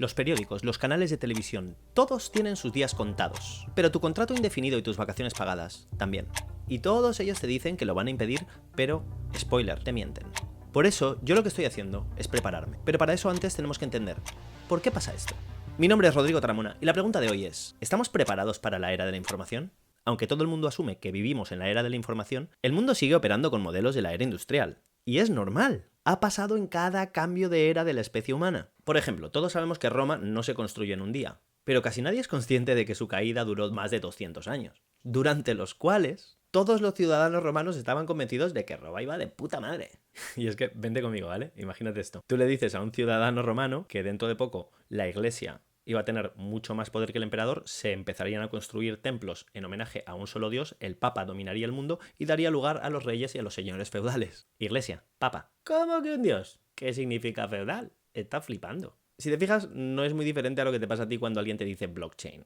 los periódicos, los canales de televisión, todos tienen sus días contados. Pero tu contrato indefinido y tus vacaciones pagadas también. Y todos ellos te dicen que lo van a impedir, pero, spoiler, te mienten. Por eso, yo lo que estoy haciendo es prepararme. Pero para eso antes tenemos que entender, ¿por qué pasa esto? Mi nombre es Rodrigo Taramona y la pregunta de hoy es, ¿estamos preparados para la era de la información? Aunque todo el mundo asume que vivimos en la era de la información, el mundo sigue operando con modelos de la era industrial. Y es normal. Ha pasado en cada cambio de era de la especie humana. Por ejemplo, todos sabemos que Roma no se construyó en un día, pero casi nadie es consciente de que su caída duró más de 200 años, durante los cuales todos los ciudadanos romanos estaban convencidos de que Roma iba de puta madre. Y es que, vente conmigo, ¿vale? Imagínate esto. Tú le dices a un ciudadano romano que dentro de poco la iglesia iba a tener mucho más poder que el emperador, se empezarían a construir templos en homenaje a un solo dios, el papa dominaría el mundo y daría lugar a los reyes y a los señores feudales. Iglesia, papa. ¿Cómo que un dios? ¿Qué significa feudal? Está flipando. Si te fijas, no es muy diferente a lo que te pasa a ti cuando alguien te dice blockchain.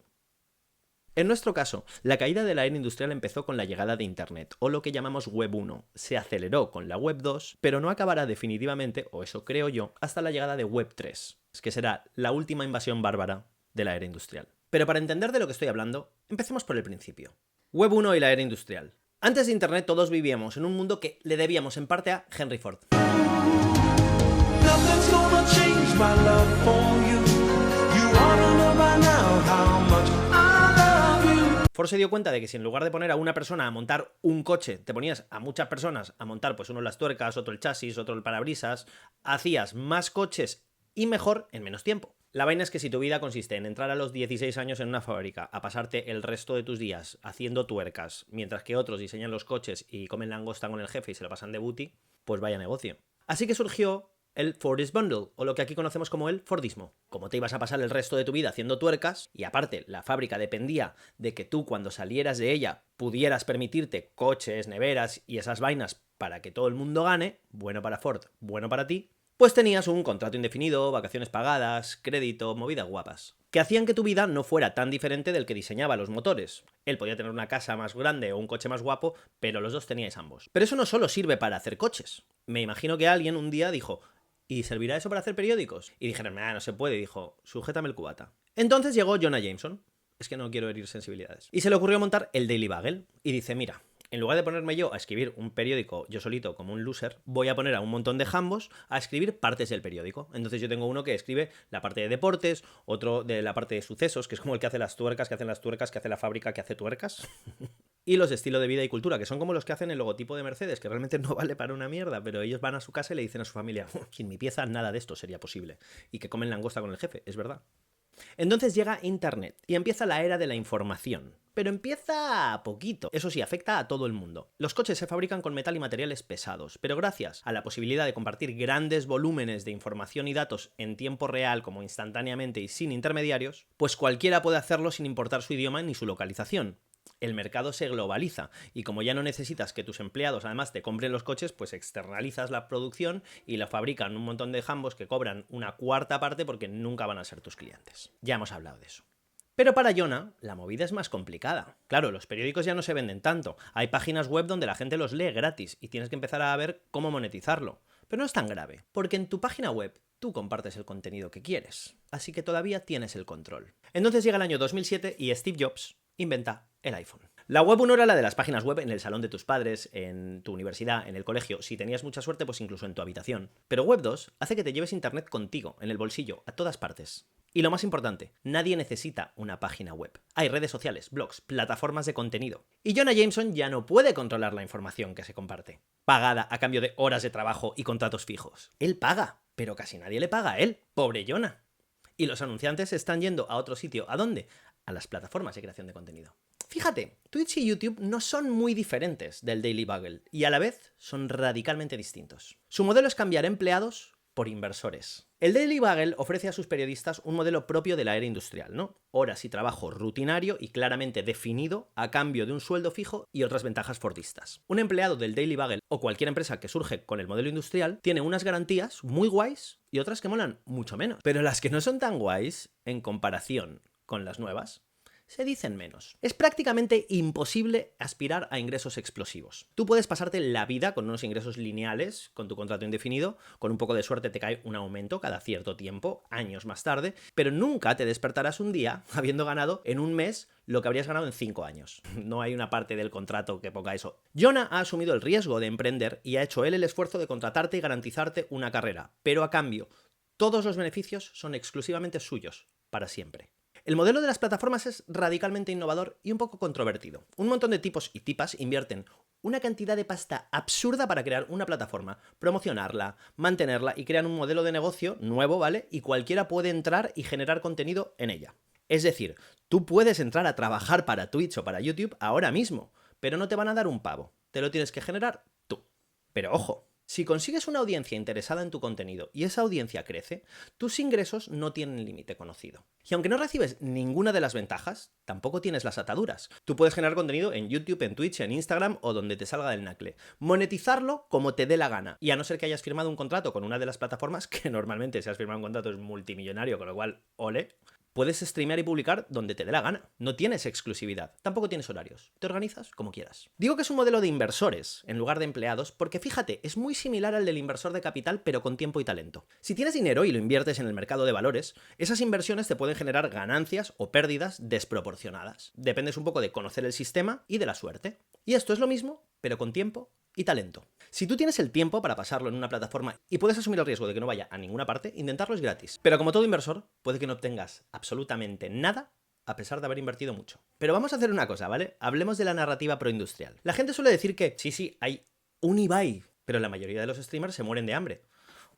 En nuestro caso, la caída de la era industrial empezó con la llegada de Internet, o lo que llamamos Web 1. Se aceleró con la Web 2, pero no acabará definitivamente, o eso creo yo, hasta la llegada de Web 3, que será la última invasión bárbara de la era industrial. Pero para entender de lo que estoy hablando, empecemos por el principio. Web 1 y la era industrial. Antes de Internet todos vivíamos en un mundo que le debíamos en parte a Henry Ford. Ford se dio cuenta de que si en lugar de poner a una persona a montar un coche, te ponías a muchas personas a montar, pues uno las tuercas, otro el chasis, otro el parabrisas, hacías más coches y mejor en menos tiempo. La vaina es que si tu vida consiste en entrar a los 16 años en una fábrica, a pasarte el resto de tus días haciendo tuercas, mientras que otros diseñan los coches y comen langosta con el jefe y se lo pasan de booty, pues vaya negocio. Así que surgió el Fordist Bundle, o lo que aquí conocemos como el Fordismo. Como te ibas a pasar el resto de tu vida haciendo tuercas, y aparte la fábrica dependía de que tú cuando salieras de ella pudieras permitirte coches, neveras y esas vainas para que todo el mundo gane, bueno para Ford, bueno para ti, pues tenías un contrato indefinido, vacaciones pagadas, crédito, movidas guapas, que hacían que tu vida no fuera tan diferente del que diseñaba los motores. Él podía tener una casa más grande o un coche más guapo, pero los dos teníais ambos. Pero eso no solo sirve para hacer coches. Me imagino que alguien un día dijo, ¿y servirá eso para hacer periódicos? Y dijeron, no se puede. Y dijo, sujétame el cubata. Entonces llegó Jonah Jameson. Es que no quiero herir sensibilidades. Y se le ocurrió montar el Daily Bugle. Y dice, mira, en lugar de ponerme yo a escribir un periódico yo solito como un loser, voy a poner a un montón de jambos a escribir partes del periódico. Entonces yo tengo uno que escribe la parte de deportes, otro de la parte de sucesos, que es como el que hace las tuercas, que hace la fábrica que hace tuercas. Y los de estilo de vida y cultura, que son como los que hacen el logotipo de Mercedes, que realmente no vale para una mierda, pero ellos van a su casa y le dicen a su familia, sin mi pieza nada de esto sería posible. Y que comen langosta con el jefe, es verdad. Entonces llega Internet y empieza la era de la información. Pero empieza a poquito. Eso sí, afecta a todo el mundo. Los coches se fabrican con metal y materiales pesados, pero gracias a la posibilidad de compartir grandes volúmenes de información y datos en tiempo real, como instantáneamente y sin intermediarios, pues cualquiera puede hacerlo sin importar su idioma ni su localización. El mercado se globaliza y como ya no necesitas que tus empleados además te compren los coches, pues externalizas la producción y la fabrican un montón de jambos que cobran una cuarta parte porque nunca van a ser tus clientes. Ya hemos hablado de eso. Pero para Jonah, la movida es más complicada. Claro, los periódicos ya no se venden tanto. Hay páginas web donde la gente los lee gratis y tienes que empezar a ver cómo monetizarlo. Pero no es tan grave, porque en tu página web tú compartes el contenido que quieres. Así que todavía tienes el control. Entonces llega el año 2007 y Steve Jobs inventa el iPhone. La web 1 era la de las páginas web en el salón de tus padres, en tu universidad, en el colegio. Si tenías mucha suerte, pues incluso en tu habitación. Pero web 2 hace que te lleves internet contigo, en el bolsillo, a todas partes. Y lo más importante, nadie necesita una página web. Hay redes sociales, blogs, plataformas de contenido. Y Jonah Jameson ya no puede controlar la información que se comparte, pagada a cambio de horas de trabajo y contratos fijos. Él paga, pero casi nadie le paga a él. Pobre Jonah. Y los anunciantes están yendo a otro sitio. ¿A dónde? A las plataformas de creación de contenido. Fíjate, Twitch y YouTube no son muy diferentes del Daily Bugle y a la vez son radicalmente distintos. Su modelo es cambiar empleados por inversores. El Daily Bugle ofrece a sus periodistas un modelo propio de la era industrial, ¿no? Horas y trabajo rutinario y claramente definido a cambio de un sueldo fijo y otras ventajas fordistas. Un empleado del Daily Bugle o cualquier empresa que surge con el modelo industrial tiene unas garantías muy guays y otras que molan mucho menos. Pero las que no son tan guays, en comparación con las nuevas, se dicen menos. Es prácticamente imposible aspirar a ingresos explosivos. Tú puedes pasarte la vida con unos ingresos lineales, con tu contrato indefinido, con un poco de suerte te cae un aumento cada cierto tiempo, años más tarde, pero nunca te despertarás un día habiendo ganado en un mes lo que habrías ganado en 5 años. No hay una parte del contrato que ponga eso. Jonah ha asumido el riesgo de emprender y ha hecho él el esfuerzo de contratarte y garantizarte una carrera, pero a cambio, todos los beneficios son exclusivamente suyos, para siempre. El modelo de las plataformas es radicalmente innovador y un poco controvertido. Un montón de tipos y tipas invierten una cantidad de pasta absurda para crear una plataforma, promocionarla, mantenerla y crean un modelo de negocio nuevo, ¿vale? Y cualquiera puede entrar y generar contenido en ella. Es decir, tú puedes entrar a trabajar para Twitch o para YouTube ahora mismo, pero no te van a dar un pavo. Te lo tienes que generar tú. Pero ojo, si consigues una audiencia interesada en tu contenido y esa audiencia crece, tus ingresos no tienen límite conocido. Y aunque no recibes ninguna de las ventajas, tampoco tienes las ataduras. Tú puedes generar contenido en YouTube, en Twitch, en Instagram o donde te salga del nacle. Monetizarlo como te dé la gana. Y a no ser que hayas firmado un contrato con una de las plataformas, que normalmente si has firmado un contrato es multimillonario, con lo cual, ole. Puedes streamear y publicar donde te dé la gana. No tienes exclusividad. Tampoco tienes horarios. Te organizas como quieras. Digo que es un modelo de inversores en lugar de empleados porque fíjate, es muy similar al del inversor de capital pero con tiempo y talento. Si tienes dinero y lo inviertes en el mercado de valores, esas inversiones te pueden generar ganancias o pérdidas desproporcionadas. Dependes un poco de conocer el sistema y de la suerte. Y esto es lo mismo, pero con tiempo y talento. Si tú tienes el tiempo para pasarlo en una plataforma y puedes asumir el riesgo de que no vaya a ninguna parte, intentarlo es gratis. Pero como todo inversor, puede que no obtengas absolutamente nada a pesar de haber invertido mucho. Pero vamos a hacer una cosa, ¿vale? Hablemos de la narrativa proindustrial. La gente suele decir que sí, hay un Ibai, pero la mayoría de los streamers se mueren de hambre.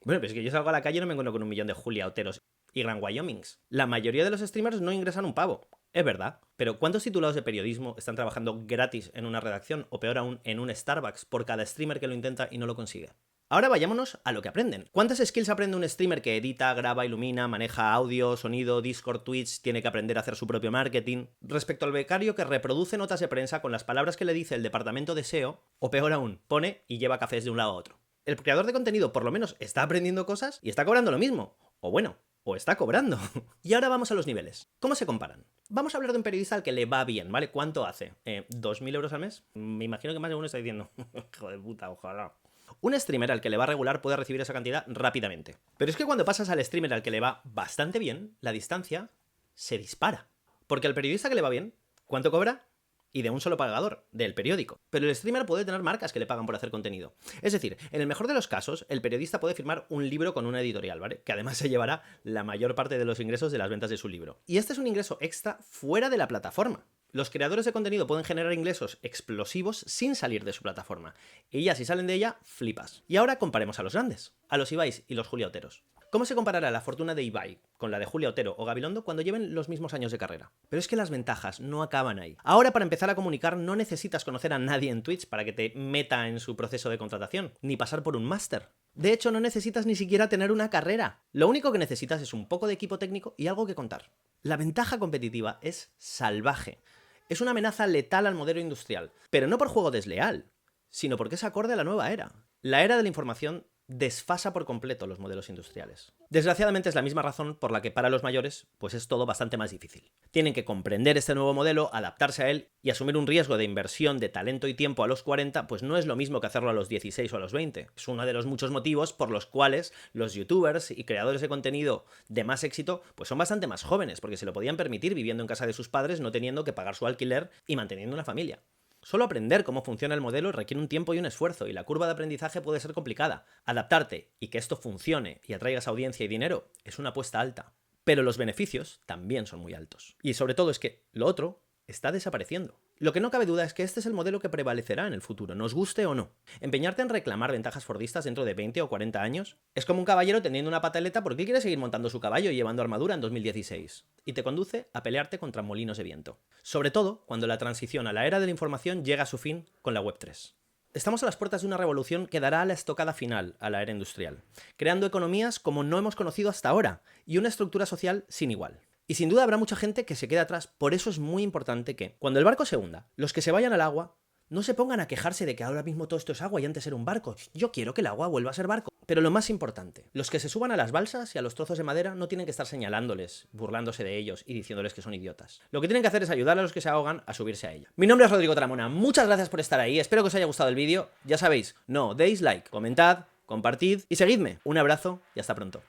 Bueno, pues es que yo salgo a la calle y no me encuentro con 1 millón de Julia Oteros y Gran Wyomings. La mayoría de los streamers no ingresan un pavo. Es verdad, pero ¿cuántos titulados de periodismo están trabajando gratis en una redacción o peor aún en un Starbucks por cada streamer que lo intenta y no lo consigue? Ahora vayámonos a lo que aprenden. ¿Cuántas skills aprende un streamer que edita, graba, ilumina, maneja audio, sonido, Discord, Twitch, tiene que aprender a hacer su propio marketing? Respecto al becario que reproduce notas de prensa con las palabras que le dice el departamento de SEO, o peor aún, pone y lleva cafés de un lado a otro. El creador de contenido por lo menos está aprendiendo cosas y está cobrando lo mismo. O bueno, o está cobrando. Y ahora vamos a los niveles. ¿Cómo se comparan? Vamos a hablar de un periodista al que le va bien, ¿vale? ¿Cuánto hace? ¿2.000 euros al mes? Me imagino que más de uno está diciendo, hijo de puta, ojalá. Un streamer al que le va regular puede recibir esa cantidad rápidamente. Pero es que cuando pasas al streamer al que le va bastante bien, la distancia se dispara. Porque al periodista que le va bien, ¿cuánto cobra? Y de un solo pagador, del periódico. Pero el streamer puede tener marcas que le pagan por hacer contenido. Es decir, en el mejor de los casos, el periodista puede firmar un libro con una editorial, ¿vale? Que además se llevará la mayor parte de los ingresos de las ventas de su libro. Y este es un ingreso extra fuera de la plataforma. Los creadores de contenido pueden generar ingresos explosivos sin salir de su plataforma. Y ya si salen de ella, flipas. Y ahora comparemos a los grandes, a los Ibais y los Julia Oteros. ¿Cómo se comparará la fortuna de Ibai con la de Julia Otero o Gabilondo cuando lleven los mismos años de carrera? Pero es que las ventajas no acaban ahí. Ahora, para empezar a comunicar, no necesitas conocer a nadie en Twitch para que te meta en su proceso de contratación, ni pasar por un máster. De hecho, no necesitas ni siquiera tener una carrera. Lo único que necesitas es un poco de equipo técnico y algo que contar. La ventaja competitiva es salvaje. Es una amenaza letal al modelo industrial, pero no por juego desleal, sino porque es acorde a la nueva era. La era de la información desfasa por completo los modelos industriales. Desgraciadamente es la misma razón por la que para los mayores pues es todo bastante más difícil. Tienen que comprender este nuevo modelo, adaptarse a él y asumir un riesgo de inversión de talento y tiempo a los 40 pues no es lo mismo que hacerlo a los 16 o a los 20. Es uno de los muchos motivos por los cuales los youtubers y creadores de contenido de más éxito pues son bastante más jóvenes porque se lo podían permitir viviendo en casa de sus padres no teniendo que pagar su alquiler y manteniendo una familia. Solo aprender cómo funciona el modelo requiere un tiempo y un esfuerzo, y la curva de aprendizaje puede ser complicada. Adaptarte y que esto funcione y atraigas audiencia y dinero es una apuesta alta. Pero los beneficios también son muy altos. Y sobre todo es que lo otro está desapareciendo. Lo que no cabe duda es que este es el modelo que prevalecerá en el futuro, nos guste o no. Empeñarte en reclamar ventajas fordistas dentro de 20 o 40 años es como un caballero teniendo una pataleta porque quiere seguir montando su caballo y llevando armadura en 2016. Y te conduce a pelearte contra molinos de viento. Sobre todo cuando la transición a la era de la información llega a su fin con la Web3. Estamos a las puertas de una revolución que dará la estocada final a la era industrial, creando economías como no hemos conocido hasta ahora y una estructura social sin igual. Y sin duda habrá mucha gente que se quede atrás, por eso es muy importante que, cuando el barco se hunda, los que se vayan al agua No se pongan a quejarse de que ahora mismo todo esto es agua y antes era un barco. Yo quiero que el agua vuelva a ser barco. Pero lo más importante, los que se suban a las balsas y a los trozos de madera no tienen que estar señalándoles, burlándose de ellos y diciéndoles que son idiotas. Lo que tienen que hacer es ayudar a los que se ahogan a subirse a ella. Mi nombre es Rodrigo Taramona, muchas gracias por estar ahí, espero que os haya gustado el vídeo. Ya sabéis, no deis like, comentad, compartid y seguidme. Un abrazo y hasta pronto.